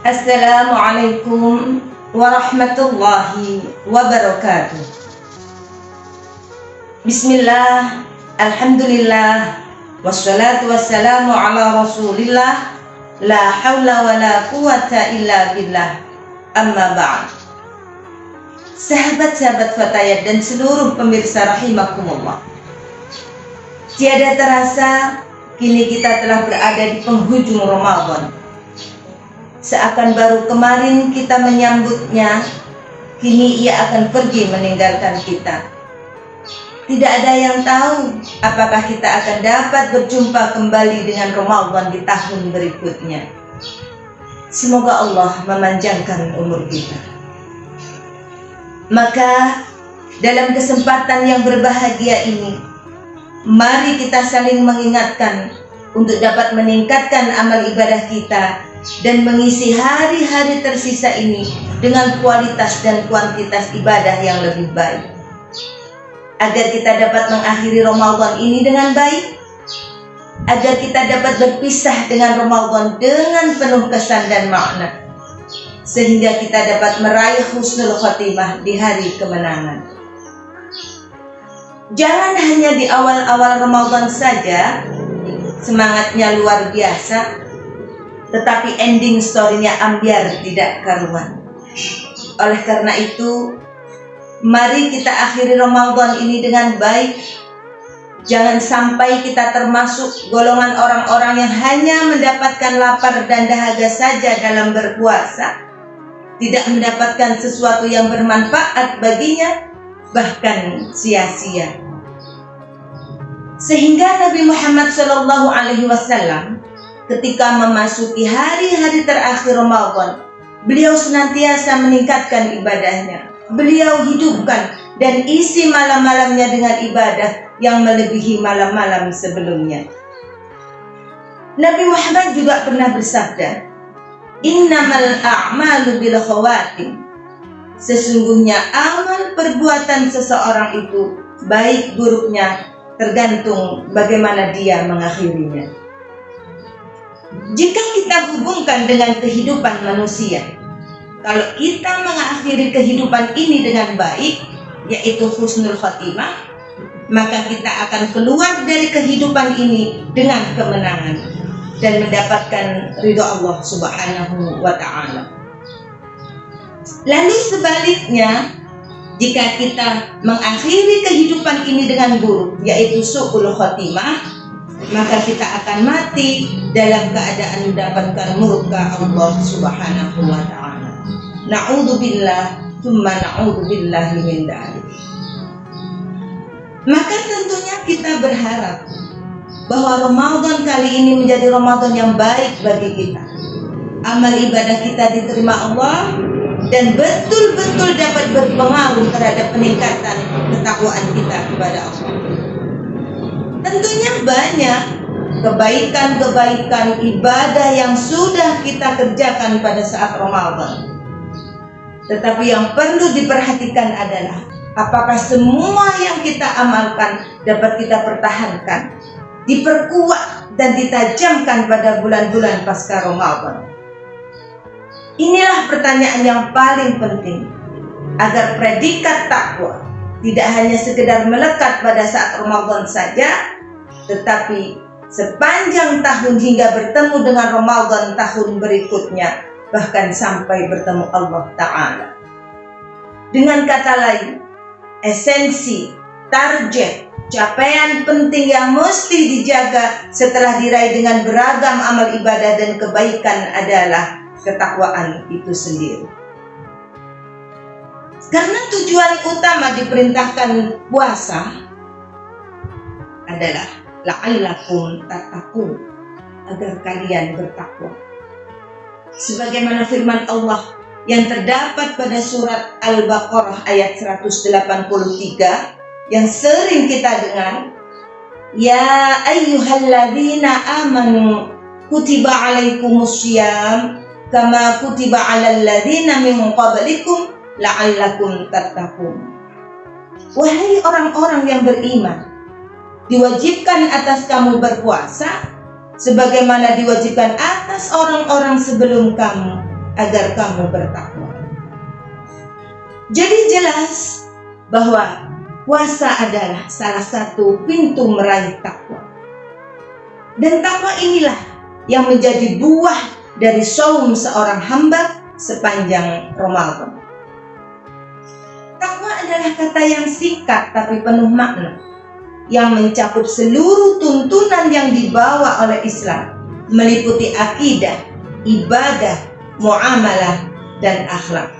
Assalamualaikum warahmatullahi wabarakatuh. Bismillah, alhamdulillah, wassalatu wassalamu ala rasulillah, la hawla wa la quwata illa billah, amma ba'd. Sahabat-sahabat Fatayat dan seluruh pemirsa rahimakumullah, tiada terasa kini kita telah berada di penghujung Ramadan. Seakan baru kemarin kita menyambutnya, kini ia akan pergi meninggalkan kita. Tidak ada yang tahu apakah kita akan dapat berjumpa kembali dengan Ramadan di tahun berikutnya. Semoga Allah memanjangkan umur kita. Maka dalam kesempatan yang berbahagia ini, mari kita saling mengingatkan untuk dapat meningkatkan amal ibadah kita dan mengisi hari-hari tersisa ini dengan kualitas dan kuantitas ibadah yang lebih baik, agar kita dapat mengakhiri Ramadan ini dengan baik, agar kita dapat berpisah dengan Ramadan dengan penuh kesan dan makna, sehingga kita dapat meraih husnul khotimah di hari kemenangan. Jangan hanya di awal-awal Ramadan saja semangatnya luar biasa, tetapi ending story-nya ambiar tidak karuan. Oleh karena itu, mari kita akhiri Ramadan ini dengan baik. Jangan sampai kita termasuk golongan orang-orang yang hanya mendapatkan lapar dan dahaga saja dalam berpuasa, tidak mendapatkan sesuatu yang bermanfaat baginya, bahkan sia-sia. Sehingga Nabi Muhammad SAW ketika memasuki hari-hari terakhir Ramadan, beliau senantiasa meningkatkan ibadahnya. Beliau hidupkan dan isi malam-malamnya dengan ibadah yang melebihi malam-malam sebelumnya. Nabi Muhammad juga pernah bersabda, "Innamal a'malu bil khawatim." Sesungguhnya amal perbuatan seseorang itu baik buruknya tergantung bagaimana dia mengakhirinya. Jika kita hubungkan dengan kehidupan manusia, kalau kita mengakhiri kehidupan ini dengan baik, yaitu husnul khotimah, maka kita akan keluar dari kehidupan ini dengan kemenangan dan mendapatkan ridho Allah Subhanahu wa ta'ala. Lalu sebaliknya, jika kita mengakhiri kehidupan ini dengan buruk, yaitu su'ul khotimah, maka kita akan mati dalam keadaan mendapatkan murka Allah Subhanahu wa ta'ala. Na'udzubillah, tsumma na'udzubillahi min dzalik. Maka tentunya kita berharap bahwa Ramadan kali ini menjadi Ramadan yang baik bagi kita. Amal ibadah kita diterima Allah dan betul-betul dapat berpengaruh terhadap peningkatan ketakwaan kita kepada Allah. Tentunya banyak kebaikan-kebaikan ibadah yang sudah kita kerjakan pada saat Ramadan. Tetapi yang perlu diperhatikan adalah apakah semua yang kita amalkan dapat kita pertahankan, diperkuat dan ditajamkan pada bulan-bulan pasca Ramadan. Inilah pertanyaan yang paling penting, agar predikat takwa tidak hanya sekedar melekat pada saat Ramadan saja, tetapi sepanjang tahun hingga bertemu dengan Ramadan tahun berikutnya, bahkan sampai bertemu Allah Ta'ala. Dengan kata lain, esensi, target, capaian penting yang mesti dijaga setelah diraih dengan beragam amal ibadah dan kebaikan adalah ketakwaan itu sendiri. Karena tujuan utama diperintahkan puasa adalah la'allakum tattaqun, agar kalian bertakwa. Sebagaimana firman Allah yang terdapat pada surat Al-Baqarah ayat 183 yang sering kita dengar, "Ya ayyuhalladzina amanu kutiba alaikumussyiyam kama kutiba alal ladzina min qablikum la'allakum tattaqun." Wahai orang-orang yang beriman, diwajibkan atas kamu berpuasa sebagaimana diwajibkan atas orang-orang sebelum kamu, agar kamu bertakwa. Jadi jelas bahwa puasa adalah salah satu pintu meraih takwa. Dan takwa inilah yang menjadi buah dari saum seorang hamba sepanjang Ramadan. Takwa adalah kata yang singkat tapi penuh makna, yang mencakup seluruh tuntunan yang dibawa oleh Islam, meliputi akidah, ibadah, muamalah, dan akhlak.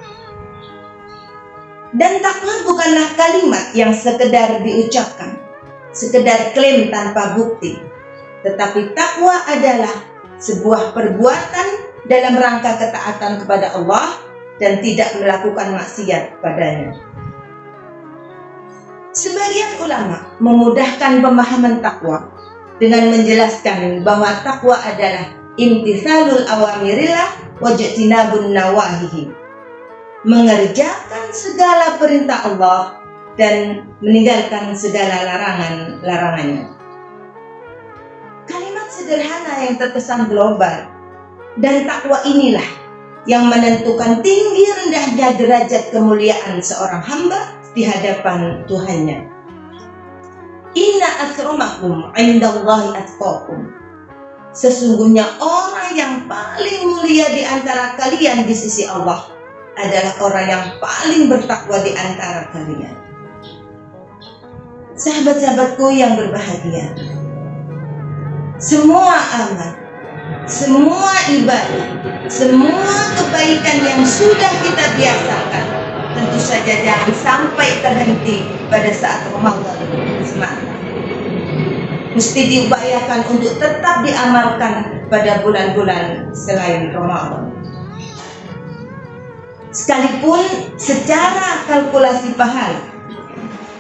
Dan takwa bukanlah kalimat yang sekedar diucapkan, sekedar klaim tanpa bukti, tetapi takwa adalah sebuah perbuatan dalam rangka ketaatan kepada Allah dan tidak melakukan maksiat padanya. Sebagian ulama memudahkan pemahaman takwa dengan menjelaskan bahwa takwa adalah imtithalul awamirillah wa jtinabun nawahihi, mengerjakan segala perintah Allah dan meninggalkan segala larangannya. Kalimat sederhana yang terkesan global, dan takwa inilah yang menentukan tinggi rendahnya derajat kemuliaan seorang hamba di hadapan Tuhannya. Inna akramakum indallahi atqakum. Sesungguhnya orang yang paling mulia di antara kalian di sisi Allah adalah orang yang paling bertakwa di antara kalian. Sahabat-sahabatku yang berbahagia, semua amal, semua ibadah, semua kebaikan yang sudah kita biasakan tentu saja jangan sampai terhenti pada saat Ramadan semata. Mesti diupayakan untuk tetap diamalkan pada bulan-bulan selain Ramadan. Sekalipun secara kalkulasi pahala,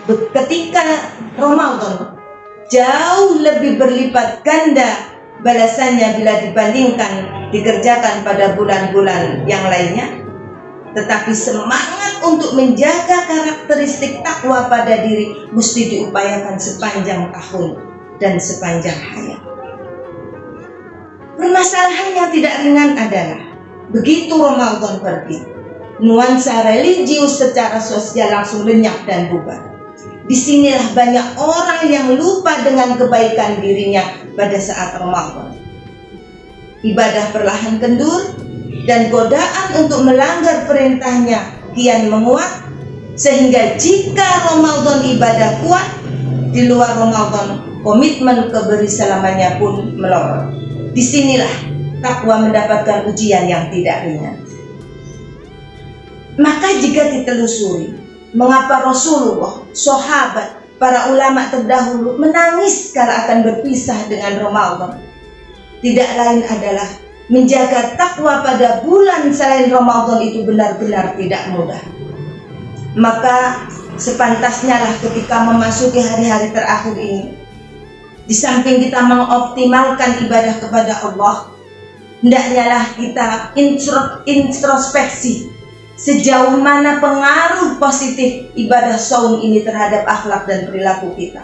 ketika Ramadan jauh lebih berlipat ganda balasannya bila dibandingkan dikerjakan pada bulan-bulan yang lainnya, tetapi semangat untuk menjaga karakteristik takwa pada diri mesti diupayakan sepanjang tahun dan sepanjang hayat. Permasalahan yang tidak ringan adalah begitu Ramadan pergi, nuansa religius secara sosial langsung lenyap dan bubar. Disinilah banyak orang yang lupa dengan kebaikan dirinya pada saat Ramadan. Ibadah perlahan kendur dan godaan untuk melanggar perintahnya kian menguat, sehingga jika Ramadan ibadah kuat, di luar Ramadan komitmen keberisalamannya pun melorot. Disinilah takwa mendapatkan ujian yang tidak ringan. Maka jika ditelusuri, mengapa Rasulullah, sahabat, para ulama terdahulu menangis kala akan berpisah dengan Ramadan? Tidak lain adalah menjaga takwa pada bulan selain Ramadan itu benar-benar tidak mudah. Maka sepantasnya lah ketika memasuki hari-hari terakhir ini, di samping kita mengoptimalkan ibadah kepada Allah, hendaknya lah kita introspeksi sejauh mana pengaruh positif ibadah saum ini terhadap akhlak dan perilaku kita.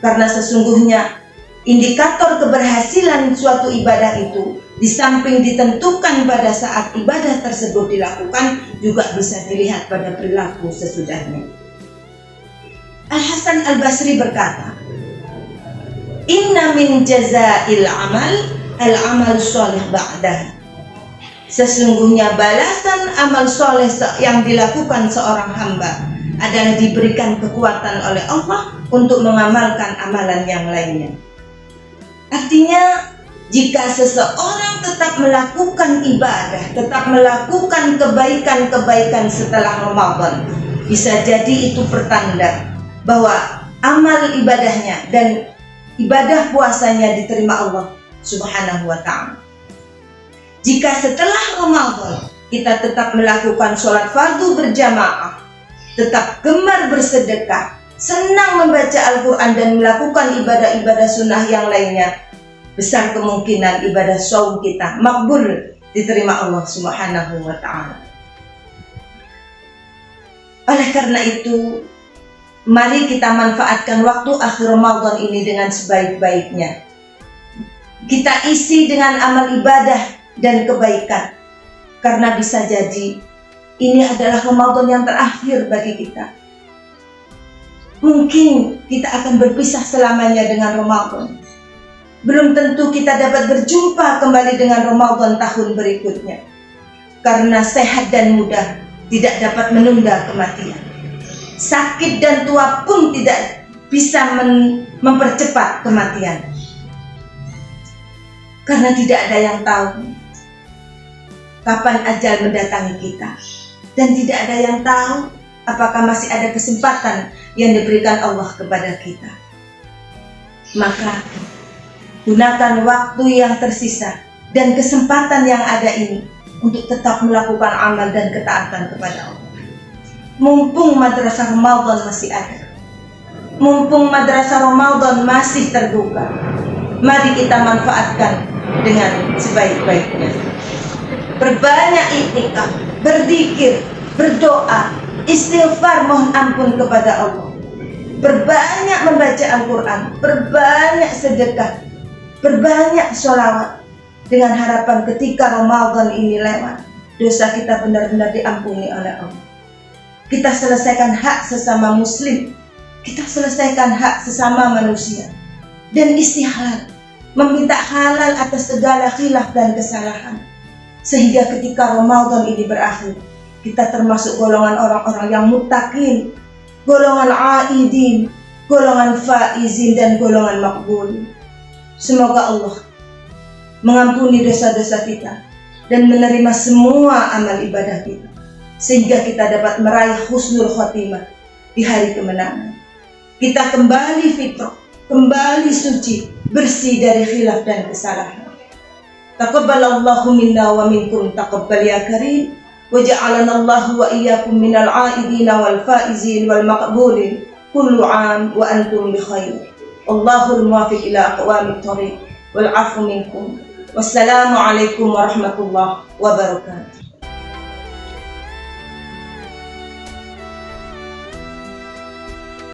Karena sesungguhnya indikator keberhasilan suatu ibadah itu di samping ditentukan pada saat ibadah tersebut dilakukan, juga bisa dilihat pada perilaku sesudahnya. Al-Hasan Al-Basri berkata, "Inna min jazail amal al-amal sholih ba'dah." Sesungguhnya balasan amal soleh yang dilakukan seorang hamba adalah diberikan kekuatan oleh Allah untuk mengamalkan amalan yang lainnya. Artinya, jika seseorang tetap melakukan ibadah, tetap melakukan kebaikan-kebaikan setelah Ramadan, bisa jadi itu pertanda bahwa amal ibadahnya dan ibadah puasanya diterima Allah Subhanahu wa ta'ala. Jika setelah Ramadan kita tetap melakukan sholat fardu berjamaah, tetap gemar bersedekah, senang membaca Al-Quran dan melakukan ibadah-ibadah sunnah yang lainnya, besar kemungkinan ibadah saum kita makbul, diterima Allah Subhanahu wa ta'ala. Oleh karena itu, mari kita manfaatkan waktu akhir Ramadan ini dengan sebaik-baiknya. Kita isi dengan amal ibadah dan kebaikan. Karena bisa jadi ini adalah Ramadan yang terakhir bagi kita. Mungkin kita akan berpisah selamanya dengan Ramadan. Belum tentu kita dapat berjumpa kembali dengan Ramadan tahun berikutnya. Karena sehat dan muda tidak dapat menunda kematian. Sakit dan tua pun tidak bisa mempercepat kematian. Karena tidak ada yang tahu kapan ajal mendatangi kita. Dan tidak ada yang tahu apakah masih ada kesempatan yang diberikan Allah kepada kita. Maka gunakan waktu yang tersisa dan kesempatan yang ada ini untuk tetap melakukan amal dan ketaatan kepada Allah. Mumpung madrasah Ramadan masih ada, mumpung madrasah Ramadan masih terbuka, mari kita manfaatkan dengan sebaik-baiknya. Berbanyak iktikaf, berzikir, berdoa, istighfar, mohon ampun kepada Allah. Berbanyak membaca Al-Quran, berbanyak sedekah, berbanyak sholawat, dengan harapan ketika Ramadan ini lewat, dosa kita benar-benar diampuni oleh Allah. Kita selesaikan hak sesama muslim, kita selesaikan hak sesama manusia, dan istihalal, meminta halal atas segala khilaf dan kesalahan. Sehingga ketika Ramadan ini berakhir, kita termasuk golongan orang-orang yang muttaqin, golongan aidin, golongan faizin, dan golongan makbul. Semoga Allah mengampuni dosa-dosa kita dan menerima semua amal ibadah kita, sehingga kita dapat meraih husnul khotimah di hari kemenangan. Kita kembali fitrah, kembali suci, bersih dari khilaf dan kesalahan. Taqabbalallahu minna wa minkum taqabbal ya karim, wa ja'alana Allahu wa iyyakum minal aidina wal faizin wal maqbulin, kullu 'am wa antum bi khair. Allahul muwaffiq ila aqwamit thariq wal 'afwu minkum. Wassalamu alaikum warahmatullahi wabarakatuh.